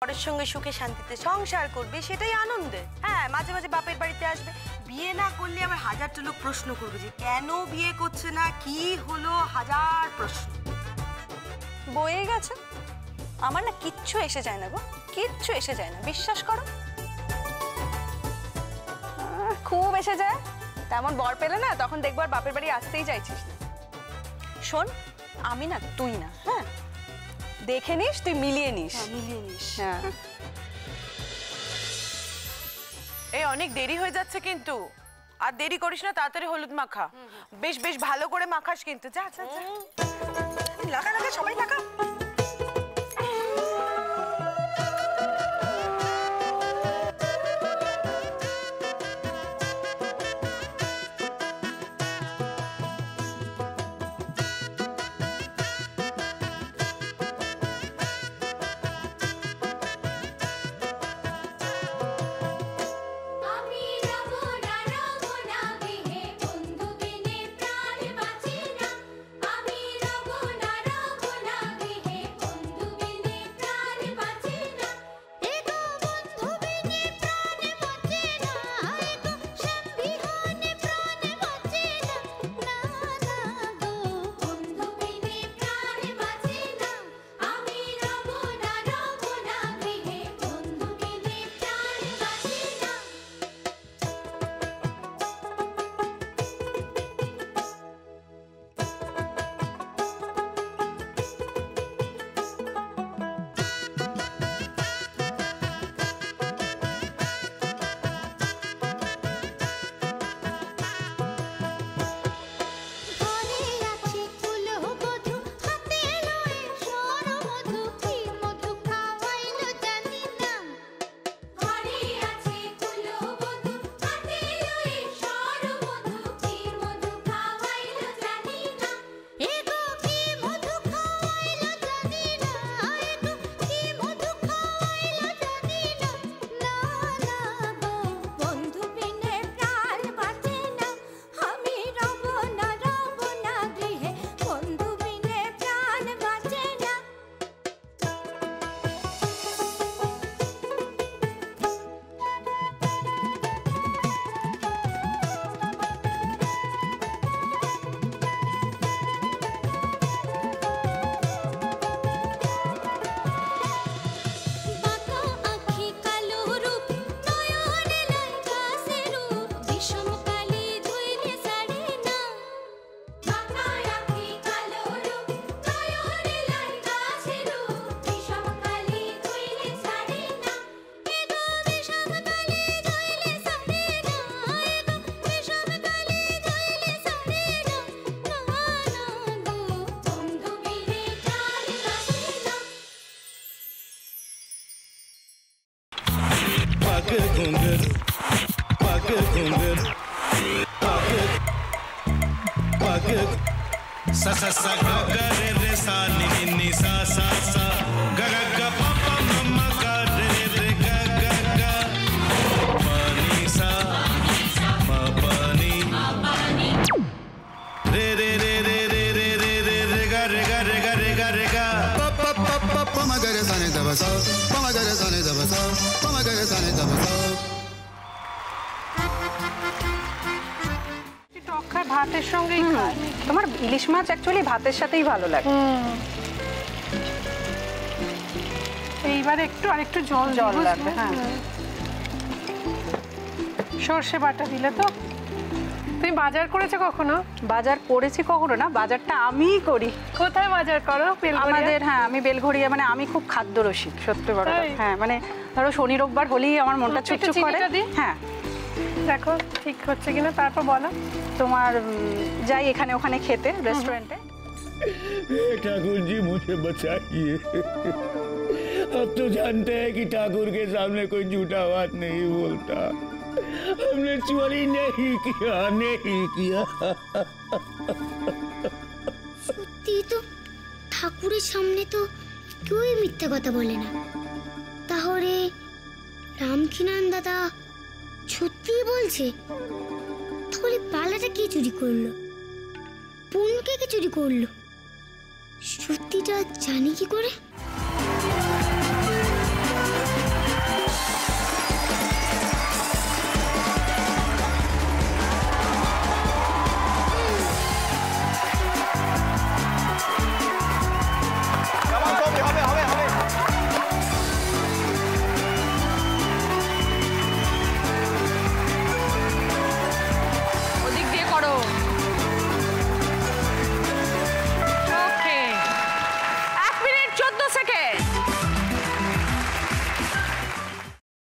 পরের সঙ্গে সুখে শান্তিতে সংসার করবে, সেটাই আনন্দের। হ্যাঁ, মাঝে মাঝে বাপের বাড়িতে আসবে। বিয়ে না করলে আবার হাজারটা লোক প্রশ্ন করবে যে কেন বিয়ে করছে না, কি হলো, হাজার প্রশ্ন। বয়ে গেছে। আমার না কিচ্ছু এসে যায় না গো, কিচ্ছু এসে যায় না, বিশ্বাস করো। খুব এসে যায়, তেমন বর পেলে না তখন দেখবো আর বাপের বাড়ি আসতেই চাইছিস না। শোন, আমি না তুই না, হ্যাঁ দেখে নিস, তুই মিলিয়ে নিস। মিলিয়ে নিস। হ্যাঁ। এই অনেক দেরি হয়ে যাচ্ছে কিন্তু, আর দেরি করিস না, তাড়াতাড়ি হলুদ মাখা। বেশ বেশ ভালো করে মাখাস কিন্তু। যা যা যা, লাগা লাগা, সবাই লাগা। sa sa sa ga ga re re sa ni ni ni sa sa sa ga ga ga pa pa ma ma ga re re ga ga ga pa ni sa ma pa ni re re re re re re re re re ga re ga re ga re ga re ga pa pa pa pa pa ma ga re sa ni da ba sa pa ma ga re sa ni da ba sa pa ma ga re sa ni da ba sa ভাতের সঙ্গেই খায়। তোমার ইলিশ মাছ actually ভাতের সাথেই ভালো লাগে। এইবার একটু আরেকটু জল লাগবে। হ্যাঁ, সর্ষে বাটা দিলে তো। তুমি বাজার করেছো কখনো? বাজার করেছি কখনো না, বাজারটা আমিই করি। কোথায় বাজার করো? আমাদের, হ্যাঁ আমি বেলঘড়িয়া, মানে আমি খুব খাদ্য রসিক, সত্যি বড়। হ্যাঁ মানে ধরো শনি রোববার হলেই আমার মনটা চুপচুপ করে। হ্যাঁ দেখো ঠিক হচ্ছে কিনা, তারপর বলো। তোমার যাই এখানে ওখানে খেতে रेस्टोरेंटे। ठाकुर जी मुझे बचाइए, अब तो जानते हैं कि ठाकुर के सामने कोई झूठा बात नहीं बोलता। हमने चोरी नहीं किया, नहीं किया। সত্যি তো ঠাকুরের সামনে তো কেউই মিথ্যা কথা বলে না। তাহলে রামকিনান দাদা সত্যিই বলছে? তাহলে পালাটা কে চুরি করলো? পুনকে কে চুরি করলো? সত্যিটা জানি কি করে?